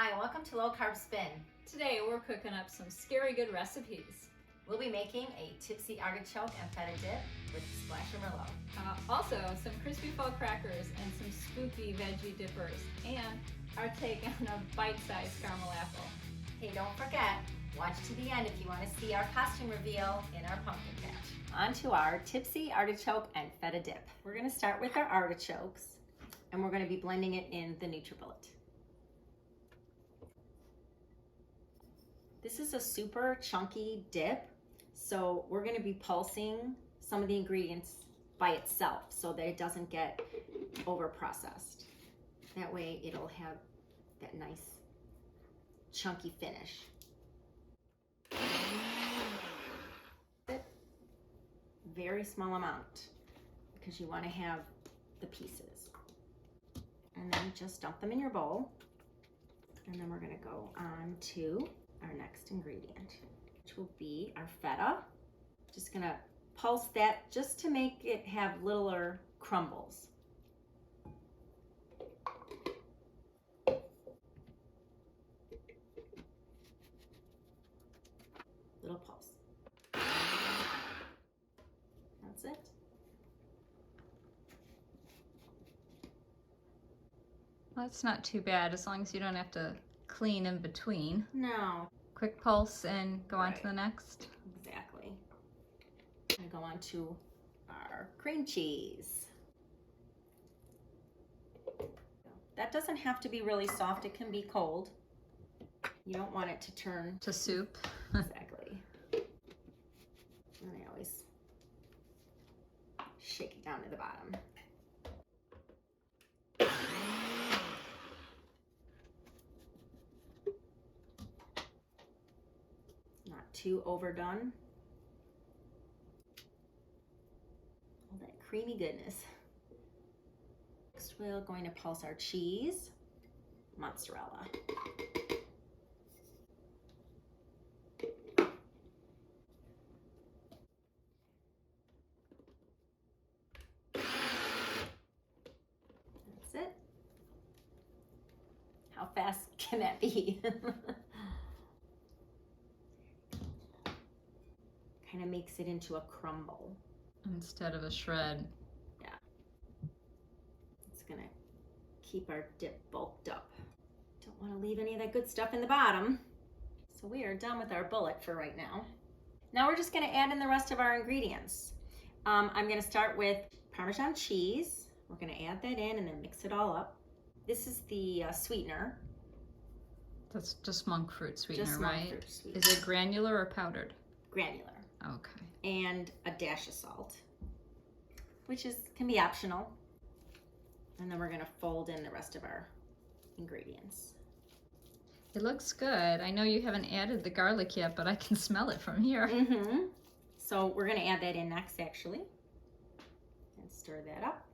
Hi, welcome to Low Carb Spin. Today we're cooking up some scary good recipes. We'll be making a Tipsy Artichoke and Feta dip with a splash of Merlot. Also, some crispy Faux crackers and some spooky veggie dippers, and our take on a bite-sized caramel apple. Hey, don't forget, watch to the end if you want to see our costume reveal in our pumpkin patch. On to our Tipsy Artichoke and Feta dip. We're going to start with our artichokes, and we're going to be blending it in the NutriBullet. This is a super chunky dip, so we're going to be pulsing some of the ingredients by itself so that it doesn't get over processed. That way it'll have that nice chunky finish. Very small amount because you want to have the pieces. And then just dump them in your bowl. And then we're going to go on to our next ingredient, which will be our feta. Just gonna pulse that just to make it have littler crumbles. Little pulse. That's it. Well, that's not too bad as long as you don't have to clean in between. No. Quick pulse and go on to the next. Exactly. I go on to our cream cheese. That doesn't have to be really soft. It can be cold. You don't want it to turn to soup. Exactly. And I always shake it down to the bottom. Not too overdone. All that creamy goodness. Next we're going to pulse our cheese, mozzarella. That's it. How fast can that be? Kind of makes it into a crumble instead of a shred. Yeah. It's gonna keep our dip bulked up. Don't want to leave any of that good stuff in the bottom. So we are done with our bullet for right now. Now we're just gonna add in the rest of our ingredients. I'm gonna start with Parmesan cheese. We're gonna add that in and then mix it all up. This is the sweetener. That's just monk fruit sweetener, just right? Monk fruit sweetener. Is it granular or powdered? Granular. Okay. And a dash of salt, which can be optional. And then we're gonna fold in the rest of our ingredients. It looks good. I know you haven't added the garlic yet, but I can smell it from here. Mm-hmm. So we're gonna add that in next, actually. And stir that up.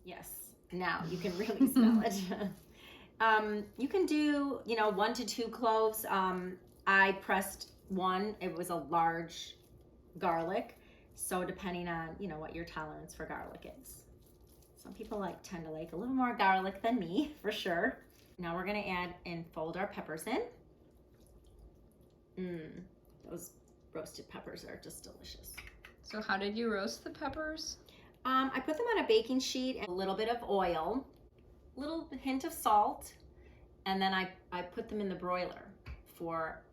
Yes, now you can really smell it. You can do, 1 to 2 cloves. I pressed one. It was a large garlic, so depending on what your tolerance for garlic is. Some people tend to like a little more garlic than me, for sure. Now we're gonna add and fold our peppers in. Those roasted peppers are just delicious. So how did you roast the peppers? I put them on a baking sheet and a little bit of oil, little hint of salt, and then I put them in the broiler for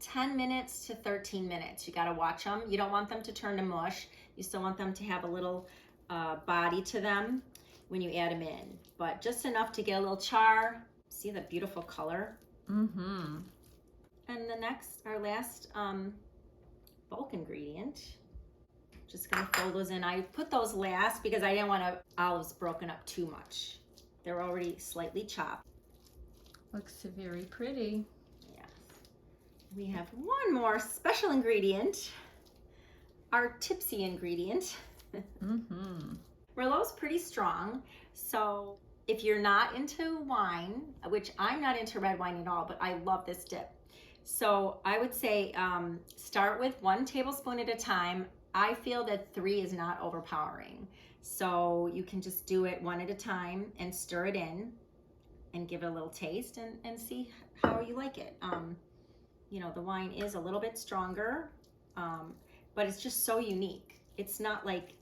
10 minutes to 13 minutes. You gotta watch them. You don't want them to turn to mush. You still want them to have a little body to them when you add them in, but just enough to get a little char. See the beautiful color? Mm-hmm. And our last bulk ingredient. Just gonna fold those in. I put those last because I didn't want olives broken up too much. They're already slightly chopped. Looks very pretty. We have one more special ingredient, our tipsy ingredient. Mm-hmm. Merlot's pretty strong, so if you're not into wine, which I'm not into red wine at all, but I love this dip. So I would say start with 1 tablespoon at a time. I feel that 3 is not overpowering. So you can just do it 1 at a time and stir it in. and give it a little taste and see how you like it. You know, the wine is a little bit stronger, but it's just so unique. It's not like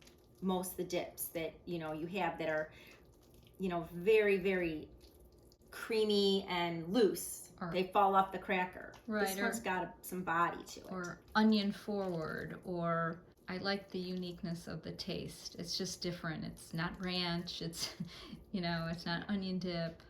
most of the dips that, you know, you have that are, you know, very, very creamy and loose. They fall off the cracker. Right. This one's got some body to it. Or onion forward, or I like the uniqueness of the taste. It's just different. It's not ranch. It's, you know, it's not onion dip.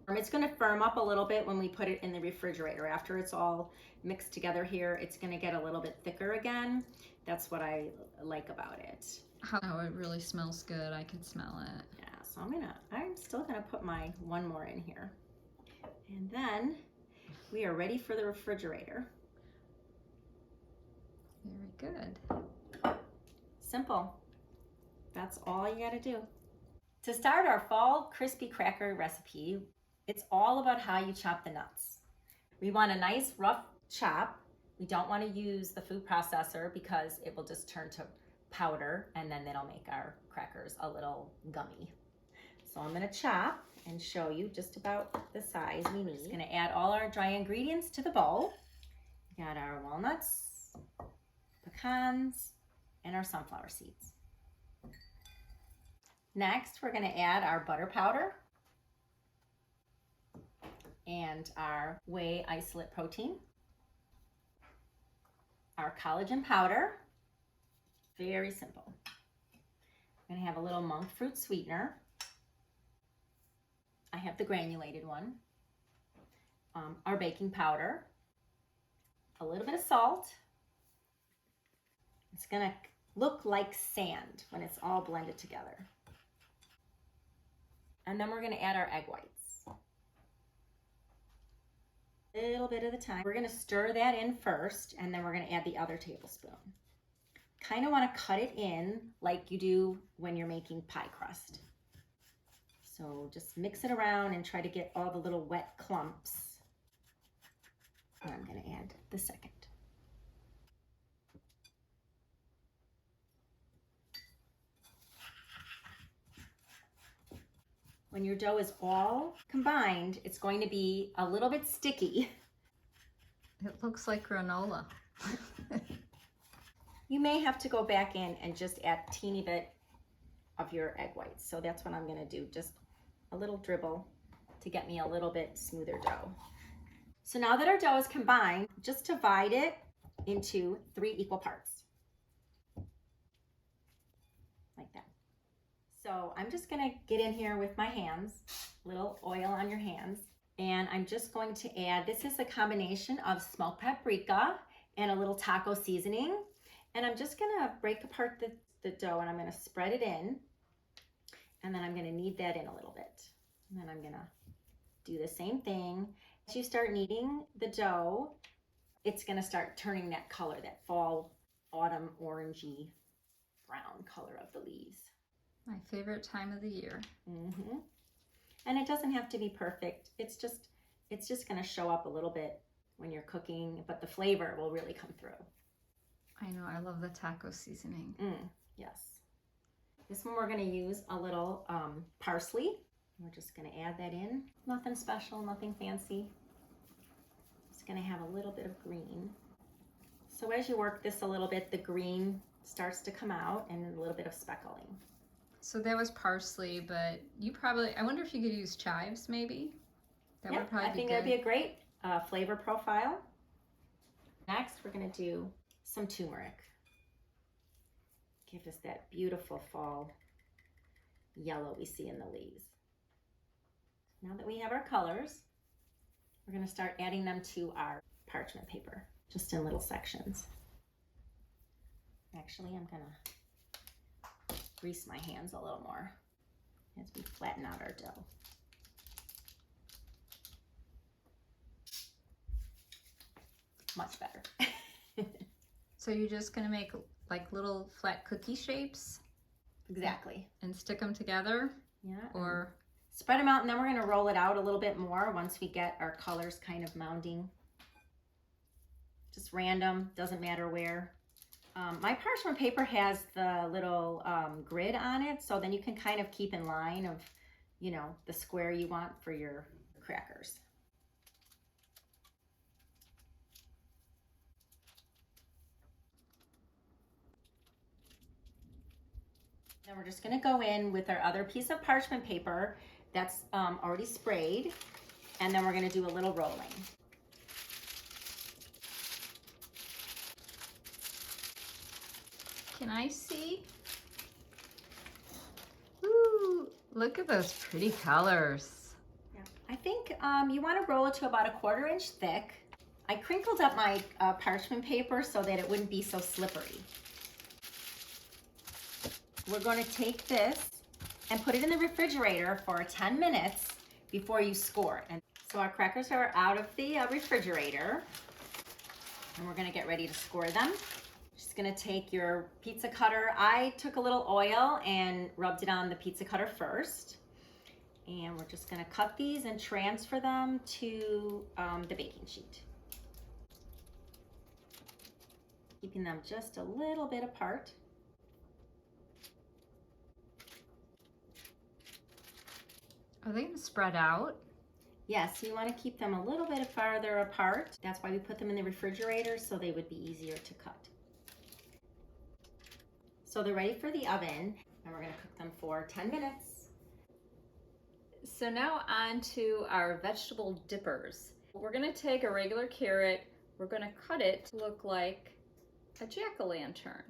It's going to firm up a little bit when we put it in the refrigerator. After it's all mixed together here, it's going to get a little bit thicker again. That's what I like about it. How it really smells good. I can smell it. Yeah, so I'm still going to put my one more in here. And then we are ready for the refrigerator. Very good. Simple. That's all you got to do. To start our fall crispy cracker recipe, it's all about how you chop the nuts. We want a nice rough chop. We don't want to use the food processor because it will just turn to powder and then that'll make our crackers a little gummy. So I'm going to chop and show you just about the size we need. Just going to add all our dry ingredients to the bowl. We got our walnuts, pecans, and our sunflower seeds. Next, we're going to add our butter powder and our whey isolate protein, our collagen powder, very simple. I'm going to have a little monk fruit sweetener. I have the granulated one, our baking powder, a little bit of salt. It's going to look like sand when it's all blended together. And then we're going to add our egg whites. A little bit at a time. We're going to stir that in first, and then we're going to add the other tablespoon. Kind of want to cut it in like you do when you're making pie crust. So just mix it around and try to get all the little wet clumps. And I'm going to add the second. When your dough is all combined, it's going to be a little bit sticky. It looks like granola. You may have to go back in and just add a teeny bit of your egg whites. So that's what I'm going to do, just a little dribble to get me a little bit smoother dough. So now that our dough is combined, just divide it into 3 equal parts. Like that. So I'm just going to get in here with my hands, little oil on your hands, and I'm just going to add, this is a combination of smoked paprika and a little taco seasoning, and I'm just going to break apart the dough and I'm going to spread it in, and then I'm going to knead that in a little bit, and then I'm going to do the same thing. As you start kneading the dough, it's going to start turning that color, that fall, autumn, orangey, brown color of the leaves. My favorite time of the year. And it doesn't have to be perfect. It's just going to show up a little bit when you're cooking, but the flavor will really come through. I know, I love the taco seasoning. Yes. This one we're going to use a little parsley. We're just going to add that in. Nothing special, nothing fancy. Just going to have a little bit of green. So as you work this a little bit, the green starts to come out and a little bit of speckling. So that was parsley, but you probably, I wonder if you could use chives maybe? That would probably be good. I think that'd be a great flavor profile. Next, we're going to do some turmeric. Give us that beautiful fall yellow we see in the leaves. Now that we have our colors, we're going to start adding them to our parchment paper, just in little sections. Actually, I'm going to grease my hands a little more as we flatten out our dough. Much better. So you're just gonna make like little flat cookie shapes? Exactly. And stick them together? Yeah. Or spread them out, and then we're gonna roll it out a little bit more once we get our colors kind of mounding. Just random, doesn't matter where. My parchment paper has the little grid on it, so then you can kind of keep in line of, you know, the square you want for your crackers. Then we're just gonna go in with our other piece of parchment paper that's already sprayed, and then we're gonna do a little rolling. Can I see? Ooh, look at those pretty colors. Yeah. I think you want to roll it to about a 1/4 inch thick. I crinkled up my parchment paper so that it wouldn't be so slippery. We're going to take this and put it in the refrigerator for 10 minutes before you score it. And so our crackers are out of the refrigerator, and we're going to get ready to score them. Just going to take your pizza cutter. I took a little oil and rubbed it on the pizza cutter first. And we're just going to cut these and transfer them to the baking sheet. Keeping them just a little bit apart. Are they gonna spread out? Yes, you want to keep them a little bit farther apart. That's why we put them in the refrigerator, so they would be easier to cut. So they're ready for the oven, and we're going to cook them for 10 minutes. So now on to our vegetable dippers. We're gonna take a regular carrot, we're gonna cut it to look like a jack-o'-lantern.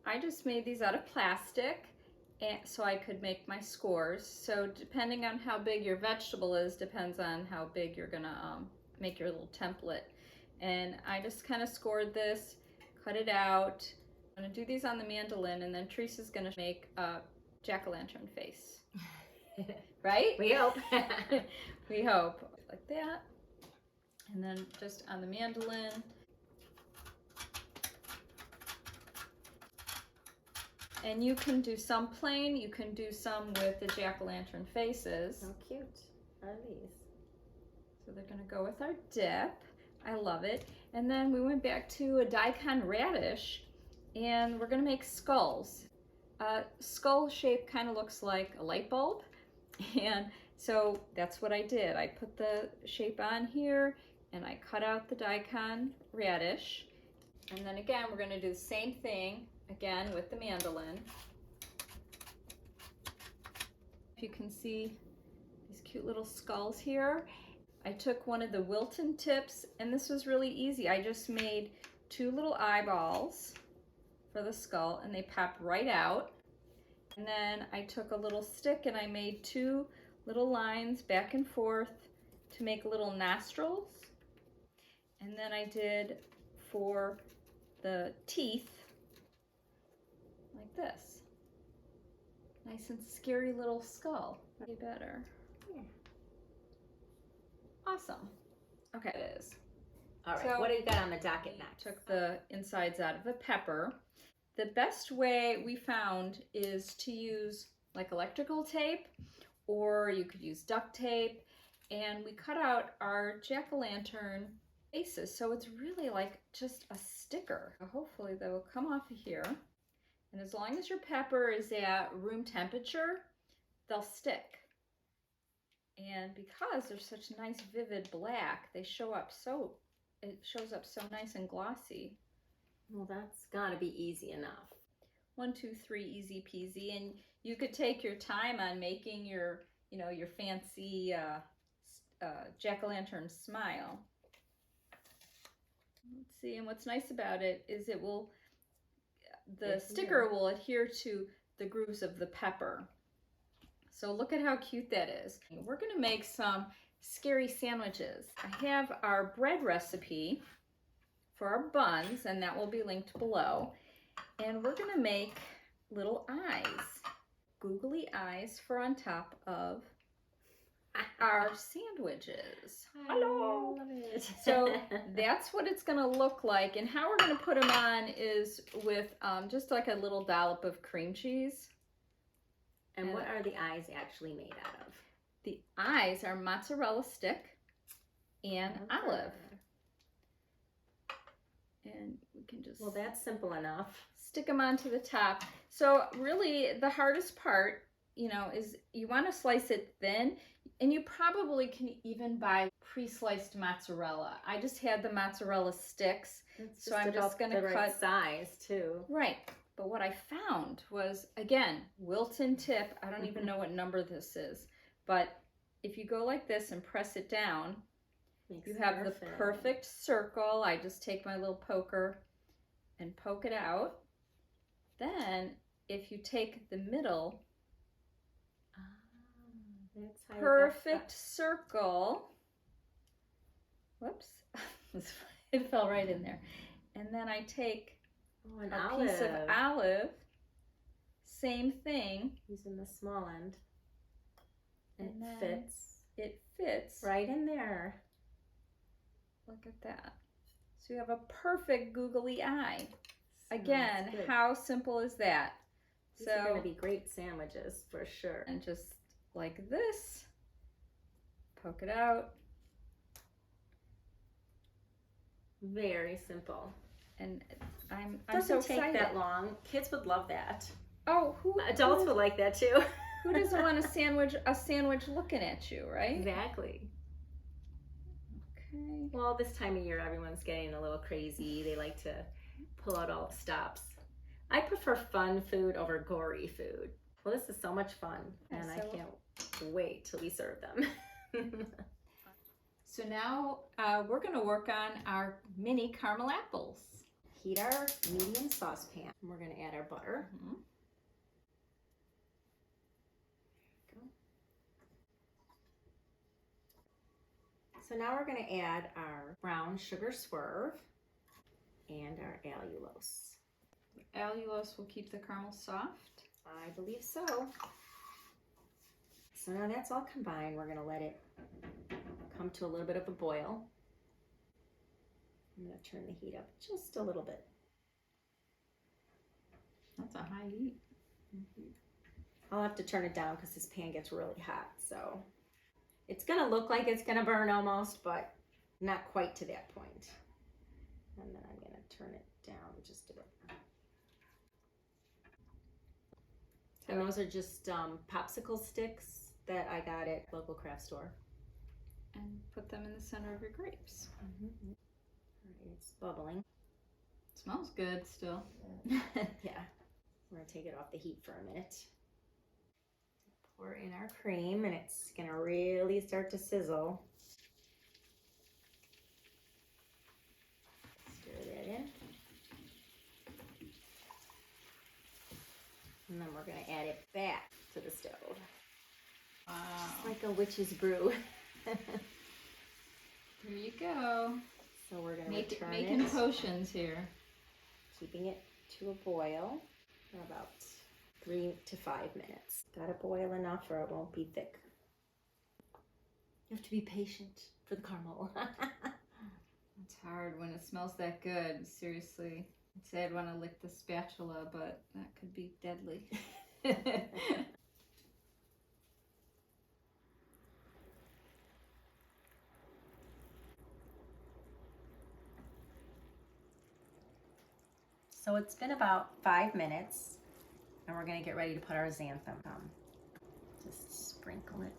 I just made these out of plastic and so I could make my scores. So depending on how big your vegetable is, depends on how big you're gonna make your little template. And I just kind of scored this, cut it out. I'm gonna do these on the mandolin, and then Teresa's gonna make a jack-o'-lantern face. Right? We hope. We hope. Like that. And then just on the mandolin. And you can do some plain, you can do some with the jack-o'-lantern faces. How cute are these? So they're gonna go with our dip. I love it. And then we went back to a daikon radish, and we're gonna make skulls. Skull shape kind of looks like a light bulb. And so that's what I did. I put the shape on here, and I cut out the daikon radish. And then again, we're gonna do the same thing again with the mandolin. If you can see these cute little skulls here, I took one of the Wilton tips, and this was really easy. I just made 2 little eyeballs for the skull, and they pop right out. And then I took a little stick and I made 2 little lines back and forth to make little nostrils. And then I did for the teeth like this. Nice and scary little skull. Way better. Yeah. Awesome. Okay, it is. All right, So- what do you got on the docket next? Took the insides out of a pepper. The best way we found is to use like electrical tape, or you could use duct tape, and we cut out our jack-o'-lantern faces, so it's really like just a sticker. Hopefully they will come off of here, and as long as your pepper is at room temperature, they'll stick. And because they're such nice vivid black, they show up it shows up so nice and glossy. Well, that's gotta be easy enough. 1, 2, 3, easy peasy. And you could take your time on making your, your fancy jack-o'-lantern smile. Let's see, and what's nice about it is the sticker will adhere to the grooves of the pepper. So look at how cute that is. We're gonna make some scary sandwiches. I have our bread recipe for our buns, and that will be linked below. And we're gonna make little eyes, googly eyes for on top of our sandwiches. Hello. Love it. So that's what it's gonna look like, and how we're gonna put them on is with just like a little dollop of cream cheese. And what are the eyes actually made out of? The eyes are mozzarella stick and olive. And we can just... Well, that's simple enough. stick them onto the top. So really the hardest part you know, is you want to slice it thin, and you probably can even buy pre-sliced mozzarella. I just had the mozzarella sticks, so I'm just going to cut right size too. Right. But what I found was, again, Wilton tip. I don't even know what number this is, but if you go like this and press it down, you have the perfect circle. I just take my little poker and poke it out. Then if you take the middle, perfect circle. Whoops, it fell right in there. And then I take a piece of olive, same thing. Using the small end. And it fits. It fits right in there. Look at that. So you have a perfect googly eye. Again, how simple is that? These are going to be great sandwiches for sure. And just like this, poke it out. Very simple. And I'm so excited. Doesn't take that long. Kids would love that. Oh, adults would like that too. Who doesn't want a sandwich looking at you, right? Exactly. Okay. Well, this time of year, everyone's getting a little crazy. They like to pull out all the stops. I prefer fun food over gory food. Well, this is so much fun, and I can't wait till we serve them. So now we're going to work on our mini caramel apples. Heat our medium saucepan. We're going to add our butter. Mm-hmm. So now we're going to add our brown sugar swerve and our allulose. Allulose will keep the caramel soft? I believe so. So now that's all combined. We're going to let it come to a little bit of a boil. I'm going to turn the heat up just a little bit. That's a high heat. Mm-hmm. I'll have to turn it down because this pan gets really hot. So it's going to look like it's going to burn almost, but not quite to that point. And then I'm going to turn it down just a bit. And those are just popsicle sticks that I got at local craft store. And put them in the center of your grapes. Mm-hmm. All right, it's bubbling. It smells good still. Yeah. We're going to take it off the heat for a minute. Pour in our cream, and it's going to really start to sizzle. Stir that in. And then we're going to add it back to the stove. Wow. It's like a witch's brew. There you go. So we're going to return making potions here. Keeping it to a boil for about 3 to 5 minutes. Got to boil enough or it won't be thick. You have to be patient for the caramel. It's hard when it smells that good. Seriously. I'd say I'd want to lick the spatula, but that could be deadly. So it's been about 5 minutes, and we're going to get ready to put our xanthan on. Just sprinkle it.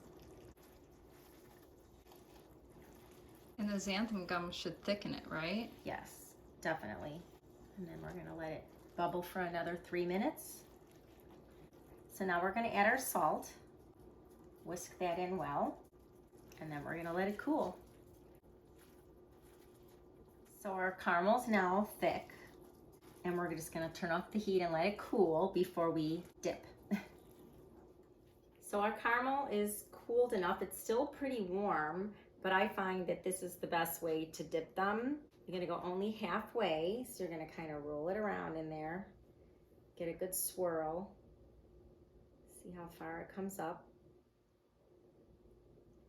And the xanthan gum should thicken it, right? Yes, definitely. And then we're going to let it bubble for another 3 minutes. So now we're going to add our salt, whisk that in well, and then we're going to let it cool. So our caramel's now thick, and we're just going to turn off the heat and let it cool before we dip. So our caramel is cooled enough. It's still pretty warm, but I find that this is the best way to dip them. You're going to go only halfway, so you're going to kind of roll it around in there, get a good swirl, see how far it comes up,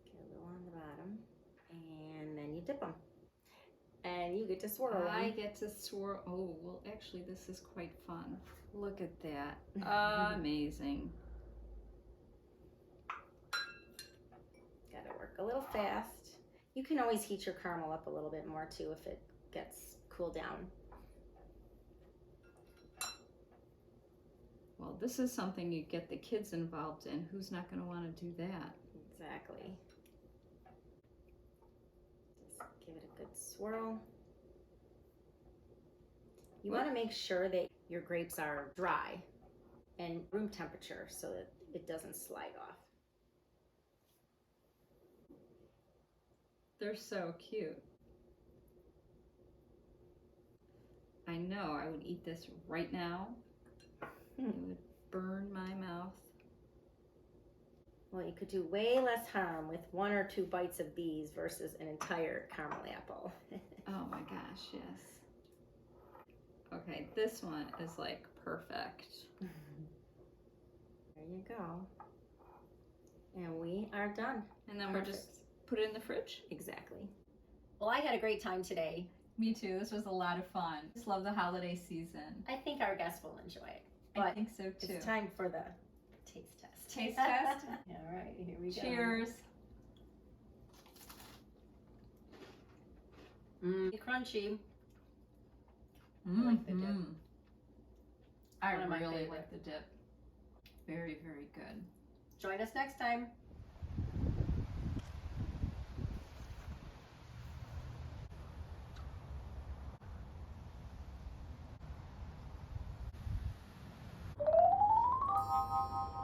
get a little on the bottom, and then you dip them. And you get to swirl them. I get to swirl. Oh, well, actually, this is quite fun. Look at that. Amazing. Got to work a little fast. You can always heat your caramel up a little bit more too if it gets cooled down. Well, this is something you get the kids involved in. Who's not going to want to do that? Exactly. Just give it a good swirl. You want to make sure that your grapes are dry and room temperature so that it doesn't slide off. They're so cute. I know I would eat this right now. It would burn my mouth. Well, you could do way less harm with 1 or 2 bites of these versus an entire caramel apple. Oh my gosh, yes. Okay, this one is like perfect. There you go. And we are done. And then we're just put it in the fridge. Exactly. Well, I had a great time today. Me too. This was a lot of fun. Just love the holiday season. I think our guests will enjoy it. I But think so too. it's time for the taste test. Taste test? All right, here we go. Cheers. Crunchy. Mm-hmm. like the dip. I One of my really favorite. like the dip. Very, very good. Join us next time.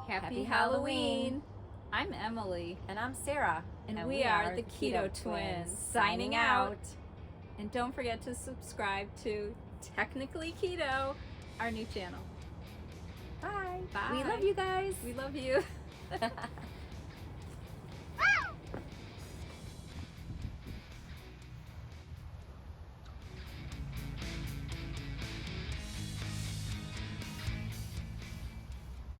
Happy Halloween. I'm Emily, And I'm Sarah. and we are the Keto Twins, signing out. And don't forget to subscribe to Technically Keto, our new channel. Bye. Bye. We love you guys. We love you.